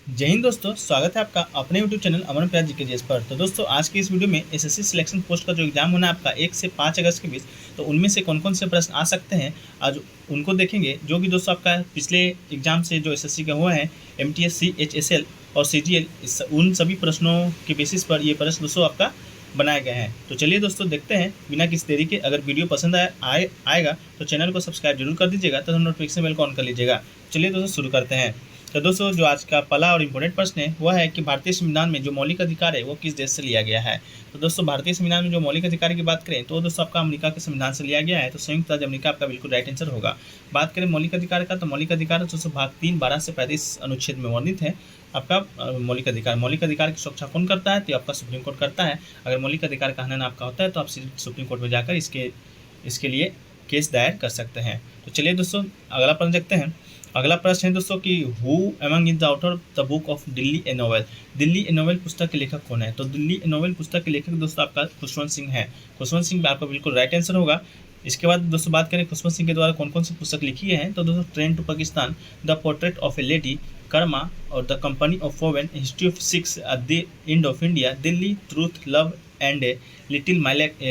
जय हिंद दोस्तों, स्वागत है आपका अपने यूट्यूब चैनल अमन प्यार जी के जीएस पर। तो दोस्तों आज की इस वीडियो में एसएससी सिलेक्शन पोस्ट का जो एग्जाम होना है आपका 1 से 5 अगस्त के बीच, तो उनमें से कौन कौन से प्रश्न आ सकते हैं आज उनको देखेंगे। जो कि दोस्तों आपका पिछले एग्जाम से जो एसएससी का हुआ है एमटीएस, सीएचएसएल और सीजीएल, उन सभी प्रश्नों के बेसिस पर ये प्रश्न दोस्तों आपका बनाए गए हैं। तो चलिए दोस्तों देखते हैं बिना किसी देरी के। अगर वीडियो पसंद आएगा तो चैनल को सब्सक्राइब जरूर कर दीजिएगा तथा नोटिफिकेशन बेल को ऑन कर लीजिएगा। चलिए दोस्तों शुरू करते हैं। तो दोस्तों जो आज का पहला और इम्पोर्टेंट प्रश्न है वह है कि भारतीय संविधान में जो मौलिक अधिकार है वो किस देश से लिया गया है। तो दोस्तों भारतीय संविधान में जो मौलिक अधिकार की बात करें तो दोस्तों आपका अमेरिका के संविधान से लिया गया है। तो संयुक्त राज्य अमेरिका आपका बिल्कुल राइट आंसर होगा। बात करें मौलिक अधिकार का, तो मौलिक अधिकार दोस्तों भाग 3, 12 से 35 अनुच्छेद में वर्णित है आपका मौलिक अधिकार। मौलिक अधिकार की सुरक्षा कौन करता है? तो आपका सुप्रीम कोर्ट करता है। अगर मौलिक अधिकार का हनन आपका होता है तो आप सुप्रीम कोर्ट में जाकर इसके लिए केस दायर कर सकते हैं। तो चलिए दोस्तों अगला प्रश्न देखते हैं। अगला प्रश्न है दोस्तों कि who among in the author the book of Delhi A novel. Delhi A novel पुस्तक के लेखक कौन है? तो दिल्ली ए नोवेल पुस्तक के लेखक दोस्तों आपका खुशवंत सिंह है। खुशवंत सिंह आपका बिल्कुल राइट आंसर होगा। इसके बाद दोस्तों बात करें खुशवंत सिंह के द्वारा कौन कौन सी पुस्तक लिखी है, तो दोस्तों train to Pakistan, the portrait of a lady, Karma और the company of women, history of Sikhs, the end of India, Delhi, truth, love and a little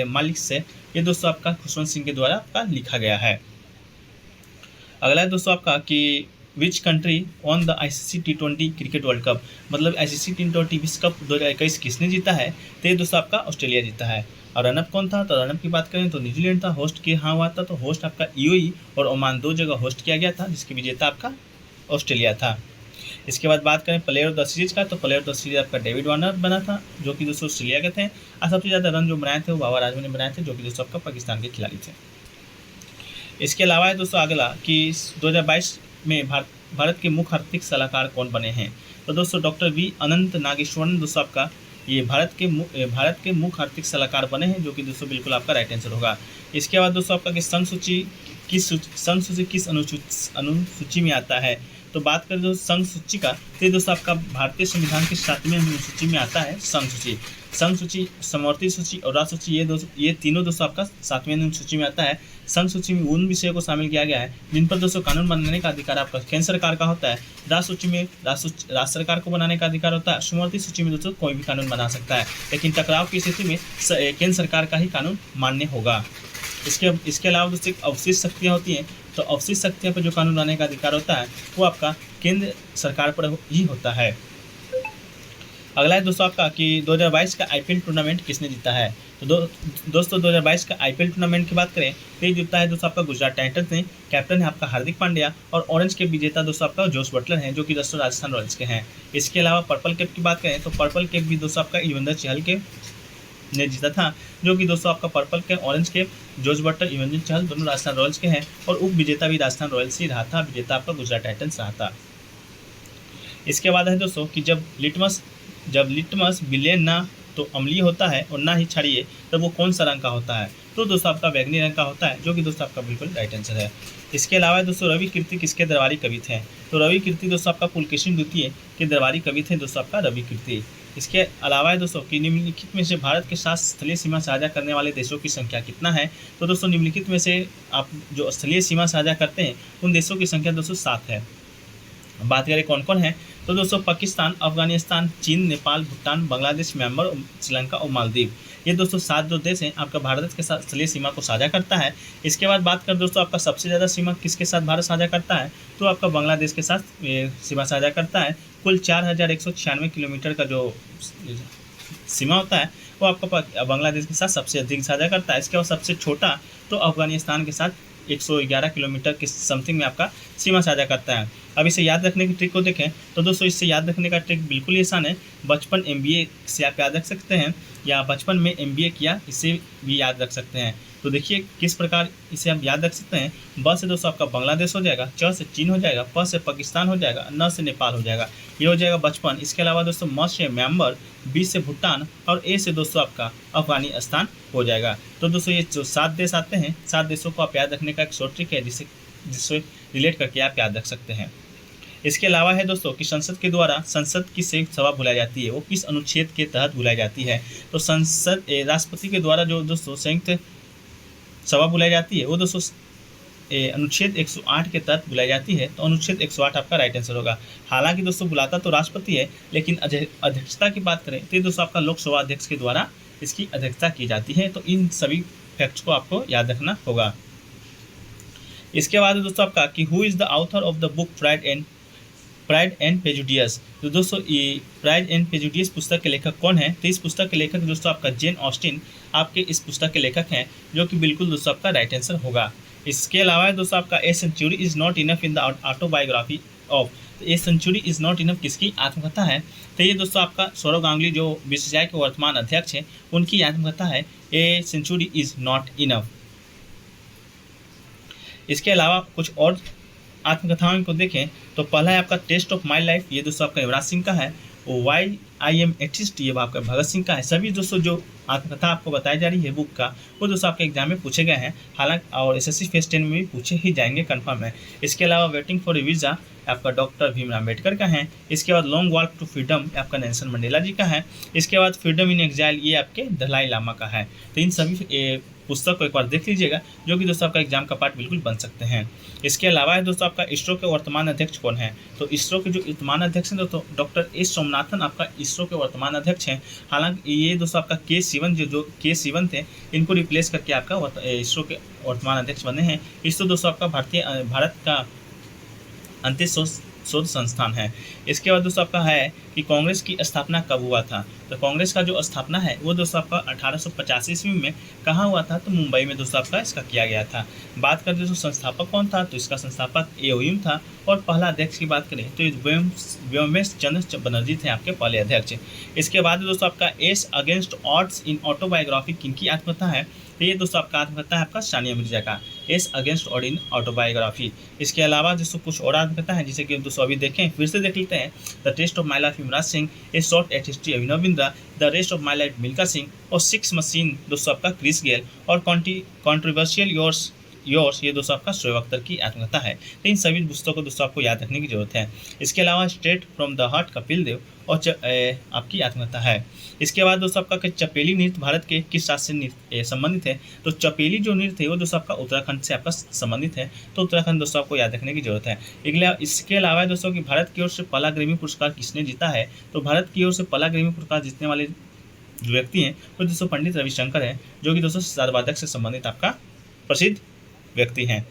malice से, ये दोस्तों आपका खुशवंत सिंह के द्वारा आपका लिखा गया है। अगला है दोस्तों आपका कि which country on the ICC T20 cricket world cup, मतलब आईसीसी T20 विश्व कप 2021 किसने जीता है? तो ये दोस्तों आपका ऑस्ट्रेलिया जीता है। और रनअप कौन था? तो रनअप की बात करें तो न्यूजीलैंड था। होस्ट के हाँ हुआ था, तो होस्ट आपका यूएई और ओमान 2 जगह होस्ट किया गया था, जिसके विजेता आपका ऑस्ट्रेलिया था। इसके बाद बात करें प्लेयर ऑफ द सीरीज का, तो प्लेयर ऑफ द सीरीज आपका डेविड वार्नर बना था, जो कि दोस्तों ऑस्ट्रेलिया के थे। और सबसे ज़्यादा रन जो बनाए थे वो बाबर आजमी ने बनाए थे, जो कि दोस्तों आपका पाकिस्तान के खिलाड़ी थे। इसके अलावा है दोस्तों अगला कि 2022 में भारत के मुख्य आर्थिक सलाहकार कौन बने हैं? तो दोस्तों डॉक्टर वी अनंत नागेश्वरन दोस्तों आपका ये भारत के मुख्य आर्थिक सलाहकार बने हैं, जो कि दोस्तों बिल्कुल आपका राइट आंसर होगा। इसके बाद दोस्तों आपका कि संघ सूची किस अनुसूची में आता है? तो बात करें दोस्तों संघ सूची का, तो दोस्तों आपका भारतीय संविधान के 7वें अनुसूची में आता है संघ सूची, समवर्ती सूची और राज्य सूची, ये तीनों दोस्तों आपका 7वें अनुसूची में आता है। संघ सूची में उन विषयों को शामिल किया गया है जिन पर दोस्तों कानून बनाने का अधिकार आपका केंद्र सरकार का होता है। राज्य सूची में राज्य सरकार को बनाने का अधिकार होता है। समवर्ती सूची में दोस्तों कोई भी कानून बना सकता है, लेकिन टकराव की स्थिति में केंद्र सरकार का ही कानून मान्य होगा। इसके अलावा दोस्तों अवशिष्ट शक्तियाँ होती हैं, तो अवशिष्ट शक्तियों पर जो कानून बनाने का अधिकार होता है वो आपका केंद्र सरकार पर ही होता है। अगला है दोस्तों आपका कि 2022 का आईपीएल टूर्नामेंट किसने जीता है? तो दोस्तों 2022 का आईपीएल टूर्नामेंट की बात करें तो ये जीता है दोस्तों आपका गुजरात टाइटंस ने। कैप्टन है आपका हार्दिक पांड्या और ऑरेंज कैप विजेता दोस्तों आपका जोस बटलर हैं, जो कि दोस्तों राजस्थान रॉयल्स के हैं। इसके अलावा पर्पल कैप की बात करें तो पर्पल कैप भी दोस्तों आपका युजवेंद्र चहल के ने जीता था, जो कि दोस्तों आपका purple cap, orange cap, Jos Buttler, Yuzvendra Chahal दोनों राजस्थान रॉयल्स के हैं। और उप विजेता भी राजस्थान रॉयल्स ही रहा था, विजेता आपका गुजरात टाइटंस रहा था। इसके बाद है दोस्तों कि जब लिटमस विलेन ना तो अम्लीय होता है और ना ही क्षारीय, तब वो कौन सा रंग का होता है? तो दोस्तों आपका बैंगनी रंग का होता है, जो कि दोस्तों आपका बिल्कुल राइट आंसर है। इसके अलावा दोस्तों रवि कीर्ति किसके दरबारी कवि थे? तो रवि कीर्ति दोस्तों आपका पुलकेशिन द्वितीय के दरबारी कवि थे दोस्तों आपका रवि कीर्ति। इसके अलावा है दोस्तों कि निम्नलिखित में से भारत के साथ स्थलीय सीमा साझा करने वाले देशों की संख्या कितना है? तो दोस्तों निम्नलिखित में से आप जो स्थलीय सीमा साझा करते हैं उन देशों की संख्या दोस्तों 7 है। बात करें कौन कौन है, तो दोस्तों पाकिस्तान, अफगानिस्तान, चीन, नेपाल, भूटान, बांग्लादेश, म्यांमार, श्रीलंका और मालदीव, ये दोस्तों 7 जो देश हैं आपका भारत के साथ स्थलीय सीमा को साझा करता है। इसके बाद बात कर दोस्तों आपका सबसे ज़्यादा सीमा किसके साथ भारत साझा करता है? तो आपका बांग्लादेश के साथ सीमा साझा करता है। कुल 4196 किलोमीटर का जो सीमा होता है वो आपका बांग्लादेश के साथ सबसे अधिक साझा करता है। इसके बाद सबसे छोटा तो अफगानिस्तान के साथ 111 किलोमीटर के समथिंग में आपका सीमा साझा करता है। अब इसे याद रखने की ट्रिक को देखें तो दोस्तों इससे याद रखने का ट्रिक बिल्कुल ही आसान है। बचपन MBA से आप याद रख सकते हैं, या बचपन में MBA किया इससे भी याद रख सकते हैं। तो देखिए किस प्रकार इसे आप याद रख सकते हैं। ब से दोस्तों आपका बांग्लादेश हो जाएगा, च से चीन हो जाएगा, प से पाकिस्तान हो जाएगा, न से नेपाल हो जाएगा, ये हो जाएगा बचपन। इसके अलावा दोस्तों म से म्यांमार, बी से भूटान और ए से दोस्तों आपका अफगानिस्तान हो जाएगा। तो दोस्तों ये जो 7 देश आते हैं, 7 देशों को आप याद रखने का एक शॉर्ट ट्रिक है जिससे रिलेट करके आप याद रख सकते हैं। इसके अलावा है दोस्तों कि संसद के द्वारा संसद की संयुक्त सभा बुलाई जाती है, वो किस अनुच्छेद के तहत बुलाई जाती है? तो राष्ट्रपति के द्वारा जो दोस्तों संयुक्त सभा बुलाई जाती है वो दोस्तों अनुच्छेद 108 के तहत बुलाई जाती है, तो अनुच्छेद 108 आपका राइट आंसर होगा। हालांकि दोस्तों बुलाता तो राष्ट्रपति है, लेकिन अध्यक्षता की बात करें तो ये दोस्तों आपका लोकसभा अध्यक्ष के द्वारा इसकी अध्यक्षता की जाती है। तो इन सभी फैक्ट्स को आपको याद रखना होगा। इसके बाद दोस्तों आपका कि who is the author of the book Pride and Prejudice. तो दोस्तों ये प्राइड एंड प्रेजुडियस पुस्तक के लेखक कौन है? तो इस पुस्तक के लेखक दोस्तों आपका जेन ऑस्टिन आपके इस पुस्तक के लेखक हैं, जो कि बिल्कुल दोस्तों आपका राइट आंसर होगा। इसके अलावा दोस्तों आपका a century is not enough in the autobiography of. तो a century is not enough किसकी आत्मकथा है? तो ये दोस्तों आपका सौरव गांगुली जो बीसीसीआई के वर्तमान अध्यक्ष हैं, उनकी आत्मकथा है a century is not enough. इसके अलावा कुछ और आत्मकथाओं को देखें तो पहला है आपका टेस्ट ऑफ माई लाइफ, ये दोस्तों आपका युवराज सिंह का है। वाई आई एम एथिस्ट, ये आपका भगत सिंह का है। सभी दोस्तों जो आत्मकथा आपको बताई जा रही है बुक का, वो दोस्तों आपके एग्जाम में पूछे गए हैं, हालांकि और एसएससी फेज 10 में भी पूछे ही जाएंगे, कंफर्म है। इसके अलावा वेटिंग फॉर ए वीज़ा आपका डॉक्टर भीमराव अम्बेडकर का है। इसके बाद लॉन्ग वॉक टू फ्रीडम आपका नेल्सन मंडेला जी का है। इसके बाद फ्रीडम इन एग्जाइल ये आपके दलाई लामा का है। तो इन सभी पुस्तक को एक बार देख लीजिएगा, जो कि दोस्तों आपका एग्जाम का पार्ट बिल्कुल बन सकते हैं। इसके अलावा है दोस्तों आपका इसरो के वर्तमान अध्यक्ष कौन है? तो इसरो के जो वर्तमान अध्यक्ष हैं दोस्तों डॉक्टर एस सोमनाथन आपका इसरो के वर्तमान अध्यक्ष हैं। हालांकि ये दोस्तों आपका के सिवन जो के सिवन थे, इनको रिप्लेस करके आपका इसरो के वर्तमान अध्यक्ष बने हैं। इसरो दोस्तों आपका भारत का अंतरिक्ष शोध संस्थान है। इसके बाद दोस्तों आपका है कि कांग्रेस की स्थापना कब हुआ था? तो कांग्रेस का जो स्थापना है वो दोस्तों आपका 1885 ईस्वी में कहाँ हुआ था? तो मुंबई में दोस्तों आपका इसका किया गया था। बात करते दोस्तों संस्थापक कौन था? तो इसका संस्थापक एओयू था। और पहला अध्यक्ष की बात करें तो व्योमेश चंद्र बनर्जी थे आपके पहले अध्यक्ष। इसके बाद दोस्तों आपका एस अगेंस्ट ऑड्स इन ऑटोबायोग्राफी किनकी आत्मकथा है? तो ये दोस्तों आपका आत्मकथा है आपका सानिया मिर्जा का, एस अगेंस्ट ऑड इन ऑटोबायोग्राफी। इसके अलावा दोस्तों कुछ और आत्मकथा है जिसे कि दोस्तों अभी देखें, फिर से देख लेते हैं। The test of my life Yuvraj Singh, a shot at history Abhinav Bindra, the rest of my life Milkha Singh और सिक्स मशीन दोस्तों आपका क्रिस गेल और कॉन्ट्रोवर्शियल योर्स ये दोस्तों आपका शोएब अख्तर की आत्मकथा है। तो इन सभी पुस्तकों को दोस्तों आपको याद रखने की जरूरत है। इसके अलावा straight from the heart Kapil Dev और आपकी आत्मकथा है। इसके बाद दोस्तों आपका चपेली नृत्य भारत के किस राज्य से संबंधित है? तो चपेली जो नृत्य है वो दोस्तों आपका उत्तराखंड से आपका संबंधित है। तो उत्तराखंड दोस्तों आपको याद रखने की जरूरत है। इसके अलावा दोस्तों कि भारत की ओर से पहला ग्रैमी पुरस्कार किसने जीता है? तो भारत की ओर से पहला ग्रैमी पुरस्कार जीतने वाले जो व्यक्ति हैं वो दोस्तों पंडित रविशंकर हैं, जो कि दोस्तों सितारवादक से संबंधित आपका प्रसिद्ध व्यक्ति हैं।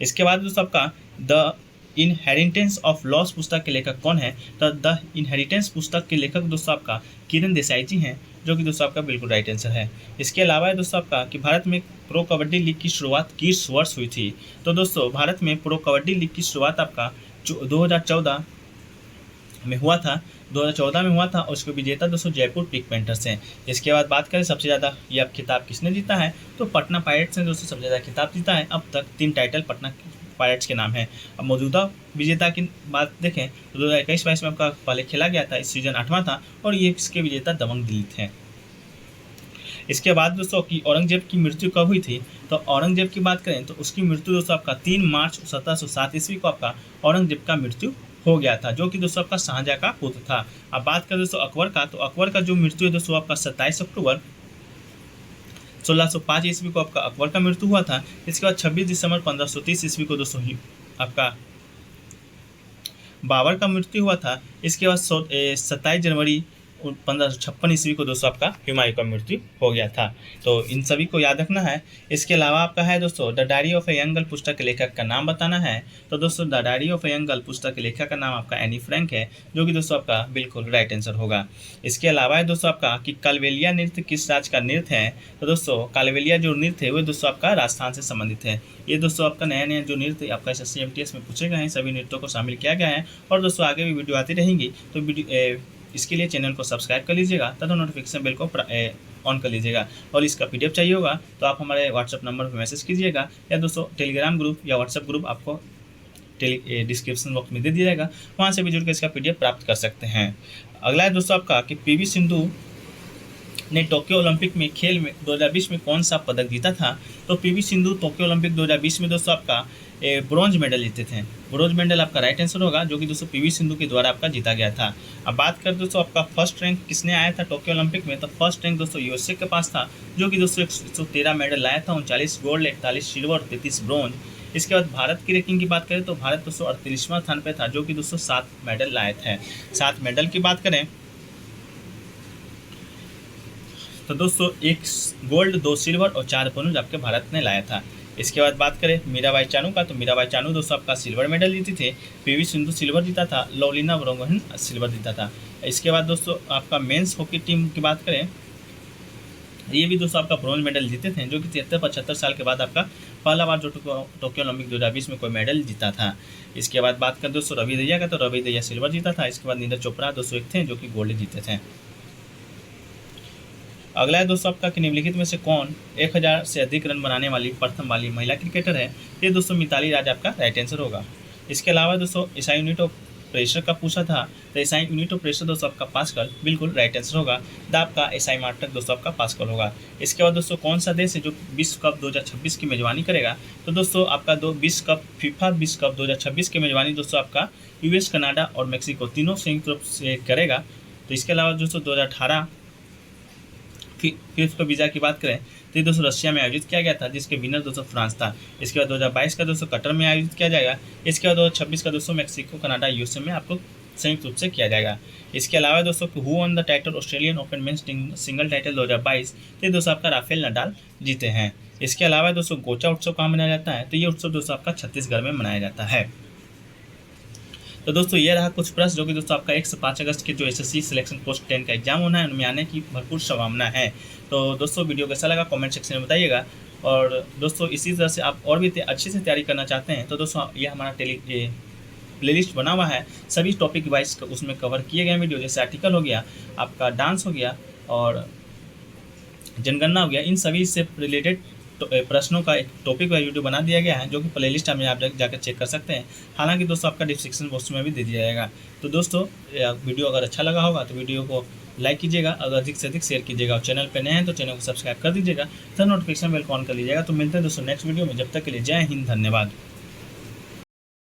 इसके बाद दोस्तों आपका द इनहेरिटेंस ऑफ लॉस पुस्तक के लेखक कौन है? तो द इनहेरिटेंस पुस्तक के लेखक दोस्तों आपका किरण देसाई जी हैं, जो कि दोस्तों आपका बिल्कुल राइट आंसर है। इसके अलावा है दोस्तों आपका कि भारत में प्रो कबड्डी लीग की शुरुआत किस वर्ष हुई थी? तो दोस्तों भारत में प्रो कबड्डी लीग की शुरुआत आपका 2014 में हुआ था। 2014 में हुआ था और उसके विजेता दोस्तों जयपुर पिक पेंटर्स हैं। इसके बाद बात करें सबसे ज़्यादा ये अब खिताब किसने जीता है? तो पटना पायरेट्स ने दोस्तों सबसे ज़्यादा खिताब जीता है। अब तक 3 टाइटल पटना पायरेट्स के नाम है। अब मौजूदा विजेता की बात देखें तो 2021-22 में आपका पहले खेला गया था, इस सीजन 8वां था और ये इसके विजेता दबंग दिल्ली थे। इसके बाद दोस्तों कि औरंगजेब की मृत्यु कब हुई थी? तो औरंगजेब की बात करें तो उसकी मृत्यु दोस्तों आपका 3 मार्च 1707 ईस्वी को आपका औरंगजेब का मृत्यु हो गया था, जो कि दोस्तों आपका शाहजहाँ का पुत्र था। अब बात करें दोस्तों अकबर का, तो अकबर का जो मृत्यु है दोस्तों आपका 27 अक्टूबर 1605 ईस्वी को आपका अकबर का मृत्यु हुआ था। इसके बाद 26 दिसंबर 1530 ईस्वी को दोस्तों आपका बाबर का मृत्यु हुआ था। इसके बाद 27 जनवरी 1556 ईस्वी को दोस्तों आपका हुमायूं का मृत्यु हो गया था। तो इन सभी को याद रखना है। इसके अलावा आपका है दोस्तों the diary of a young girl पुस्तक के लेखक का नाम बताना है। तो दोस्तों the diary of a young girl पुस्तक के लेखक का नाम आपका एनी फ्रैंक है, जो कि दोस्तों आपका बिल्कुल राइट आंसर होगा। इसके अलावा है दोस्तों आपका कि कालबेलिया नृत्य किस राज्य का नृत्य है? तो दोस्तों कालबेलिया जो नृत्य है वो दोस्तों आपका राजस्थान से संबंधित है। ये दोस्तों आपका नया जो नृत्य आपका SSC MTS में पूछे गए हैं, सभी नृत्यों को शामिल किया गया है और दोस्तों आगे भी वीडियो आती रहेंगी। तो इसके लिए चैनल को सब्सक्राइब कर लीजिएगा तथा नोटिफिकेशन बेल को ऑन कर लीजिएगा। और इसका PDF चाहिए होगा तो आप हमारे व्हाट्सएप नंबर पर मैसेज कीजिएगा, या दोस्तों टेलीग्राम ग्रुप या व्हाट्सएप ग्रुप आपको डिस्क्रिप्शन बॉक्स में दे दिया जाएगा, वहाँ से भी जुड़ कर इसका PDF प्राप्त कर सकते हैं। अगला है दोस्तों आपका कि PV सिंधु ने टोक्यो ओलंपिक में खेल में 2020 में कौन सा पदक जीता था? तो PV सिंधु टोक्यो ओलंपिक 2020 में दोस्तों आपका ब्रॉन्ज मेडल जीते थे। ब्रॉन्ज मेडल आपका राइट आंसर होगा, जो कि दोस्तों PV सिंधु के द्वारा आपका जीता गया था। अब बात करें दोस्तों आपका फर्स्ट रैंक किसने आया था टोक्यो ओलंपिक में? तो फर्स्ट रैंक दोस्तों USA के पास था, जो कि दोस्तों 113 मेडल लाया था, 39 गोल्ड, 41 सिल्वर और 33 ब्रॉन्ज। इसके बाद भारत की रैंकिंग की बात करें तो भारत दोस्तों 38वां स्थान पे था, जो कि दोस्तों 7 मेडल लाए थे। 7 मेडल की बात करें तो दोस्तों 1 गोल्ड, 2 सिल्वर और 4 ब्रोंज आपके भारत ने लाया था। इसके बाद बात करें मीराबाई चानू का, तो मीराबाई चानू दोस्तों आपका सिल्वर मेडल जीती थे। पीवी सिंधु सिल्वर जीता था। लवलीना बोरगोहेन सिल्वर जीता था। इसके बाद दोस्तों आपका मेंस हॉकी टीम की बात करें, ये भी दोस्तों आपका ब्रॉन्ज मेडल जीते थे, जो कि 73-75 साल के बाद आपका पहला बार जो टोक्यो ओलंपिक 2020 में कोई मेडल जीता था। इसके बाद बात करें दोस्तों रवि दैया का, तो रवि दैया सिल्वर जीता था। इसके बाद नीरज चोपड़ा 201 थे, जो कि गोल्ड जीते थे। अगला है दोस्तों आपका कि निम्नलिखित में से कौन 1000 से अधिक रन बनाने वाली प्रथम वाली महिला क्रिकेटर है। ये दोस्तों मिताली राज आपका राइट आंसर होगा। इसके अलावा दोस्तों एसआई यूनिट ऑफ प्रेशर का पूछा था, तो एसआई यूनिट ऑफ प्रेशर दोस्तों आपका पास्कल बिल्कुल राइट आंसर होगा। द आपका एसआई मात्रक दोस्तों आपका पास्कल होगा। इसके बाद दोस्तों कौन सा देश है जो विश्व कप 2026 की मेजबानी करेगा, तो दोस्तों आपका फीफा विश्व कप 2026 की मेजबानी दोस्तों आपका यूएस, कनाडा और मेक्सिको तीनों संयुक्त रूप से करेगा। तो इसके अलावा दोस्तों 2018 फिफ्थ वीज़ा की बात करें तो ये दोस्तों रशिया में आयोजित किया गया था, जिसके विनर दोस्तों फ्रांस था। इसके बाद 2022 का दोस्तों कतर में आयोजित किया जाएगा। इसके बाद 2026 का दोस्तों मैक्सिको, कनाडा, यूएसए में आपको संयुक्त रूप से किया जाएगा। इसके अलावा दोस्तों who on the title Australian open men's single title 2022, तो ये दोस्तों आपका राफेल नडाल जीते हैं। इसके अलावा दोस्तों गोचा उत्सव कहाँ मनाया जाता है, तो ये उत्सव दोस्तों आपका छत्तीसगढ़ में मनाया जाता है। तो दोस्तों ये रहा कुछ प्रश्न जो कि दोस्तों आपका 1 से 5 अगस्त के जो एसएससी सिलेक्शन पोस्ट 10 का एग्जाम होना है, उनमें आने की भरपूर संभावना है। तो दोस्तों वीडियो कैसा लगा कमेंट सेक्शन में बताइएगा। और दोस्तों इसी तरह से आप और भी अच्छे से तैयारी करना चाहते हैं तो दोस्तों ये हमारा प्लेलिस्ट बना हुआ है, सभी टॉपिक वाइज उसमें कवर किए गए वीडियो, जैसे आर्टिकल हो गया, आपका डांस हो गया और जनगणना हो गया, इन सभी से रिलेटेड प्रश्नों का एक टॉपिक वाइज वीडियो बना दिया गया है, जो कि प्लेलिस्ट में आप जाकर चेक कर सकते हैं। हालांकि दोस्तों आपका डिस्क्रिप्शन बॉक्स में भी दे दिया जाएगा। तो दोस्तों वीडियो अगर अच्छा लगा होगा तो वीडियो को लाइक कीजिएगा, अगर अधिक से अधिक शेयर कीजिएगा और चैनल पर नए हैं तो चैनल को सब्सक्राइब कर दीजिएगा, तो नोटिफिकेशन बेल ऑन कर लीजिएगा। तो मिलते हैं दोस्तों नेक्स्ट वीडियो में, जब तक के लिए जय हिंद, धन्यवाद।